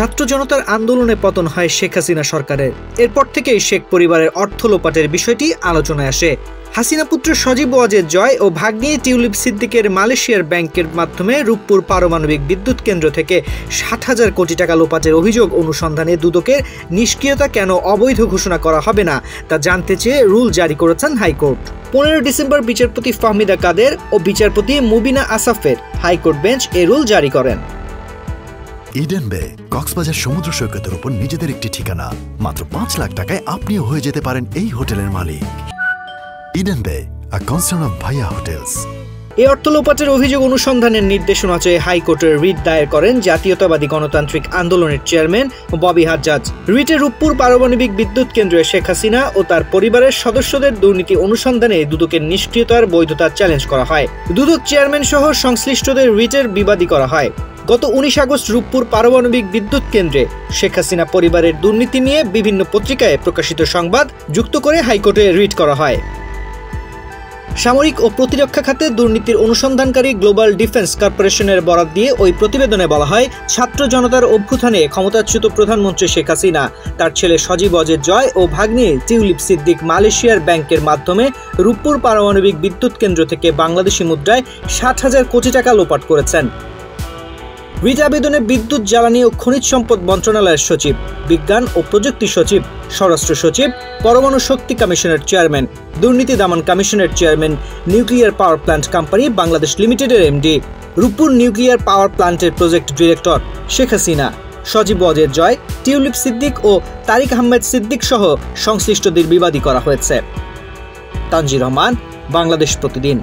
ছাত্র জনতার আন্দোলনে পতন হয় শেখ হাসিনা সরকারের। এরপর থেকেই শেখ পরিবারের অর্থ লোপাটের বিষয়টি আলোচনায় আসে। হাসিনা পুত্র সজীব ওয়াজেদ জয় ও ভাগ্নে টিউলিপ সিদ্দিকের মালয়েশিয়ার ব্যাংকের মাধ্যমে রূপপুর পারমাণবিক বিদ্যুৎ কেন্দ্র থেকে 60,000 কোটি টাকা লোপাটের অভিযোগ অনুসন্ধানে দুদকের নিষ্ক্রিয়তা কেন অবৈধ ঘোষণা করা হবে না তা জানতে চেয়ে রুল জারি করেছেন হাইকোর্ট। 15 ডিসেম্বর বিচারপতি ফাহমিদা কাদের ও বিচারপতি মুবিনা আসাফের হাইকোর্ট বেঞ্চ এ রুল জারি করেন। ইডেন বে কক্সবাজার সমুদ্র সৈকতের উপর নিজেদের একটি ঠিকানা। মাত্র 5 লাখ টাকায় আপনিও হয়ে যেতে পারেন এই হোটেলের মালিক। ইডেন বে, a concern of ভাইয়া হোটেলস। এই অর্থ লোপাটের অভিযোগ অনুসন্ধানের নির্দেশনা চেয়ে হাইকোর্টের রিট দায়ের করেন জাতীয়তাবাদী গণতান্ত্রিক আন্দোলনের চেয়ারম্যান ববি হাজ্জাজ। রিটে রূপপুর পারমাণবিক বিদ্যুৎ কেন্দ্রে শেখ হাসিনা ও তার পরিবারের সদস্যদের দুর্নীতি অনুসন্ধানে দুদকের নিষ্ক্রিয়তার বৈধতা চ্যালেঞ্জ করা হয়। দুদক চেয়ারম্যান সহ সংশ্লিষ্টদের রিটের বিবাদী করা হয়। গত 19 আগস্ট রূপপুর পারমাণবিক বিদ্যুৎ কেন্দ্রে শেখ হাসিনা পরিবারের দুর্নীতি নিয়ে বিভিন্ন পত্রিকায় প্রকাশিত সংবাদ যুক্ত করে হাইকোর্টে রিট করা হয়। সামরিক ও প্রতিরক্ষা খাতে দুর্নীতির অনুসন্ধানকারী গ্লোবাল ডিফেন্স কর্পোরেশনের বরাত দিয়ে ওই প্রতিবেদনে বলা হয়, ছাত্র জনতার অভ্যুত্থানে ক্ষমতাচ্যুত প্রধানমন্ত্রী শেখ হাসিনা তার ছেলে সজীব ওয়াজেদ জয় ও ভাগ্নে টিউলিপ সিদ্দিক মালয়েশিয়ার ব্যাংকের মাধ্যমে রূপপুর পারমাণবিক বিদ্যুৎ কেন্দ্র থেকে বাংলাদেশি মুদ্রায় 60,000 কোটি টাকা লোপাট করেছেন। রিট আবেদনে বিদ্যুৎ, জ্বালানি ও খনিজ সম্পদ মন্ত্রণালয়ের সচিব, বিজ্ঞান ও প্রযুক্তি সচিব, স্বরাষ্ট্র সচিব, পরমাণু শক্তি কমিশনের চেয়ারম্যান, দুর্নীতি দমন কমিশনের chairman, nuclear power plant company Bangladesh লিমিটেডের এমডি, রূপপুর নিউক্লিয়ার পাওয়ার প্ল্যান্টের project director Sheikh Hasina, Sajeeb Wazed Joy, tulip Siddique ও তারিক আহমেদ সিদ্দিক সহ সংশ্লিষ্টদের বিবাদী করা হয়েছে। তানজির রহমান, বাংলাদেশ প্রতিদিন।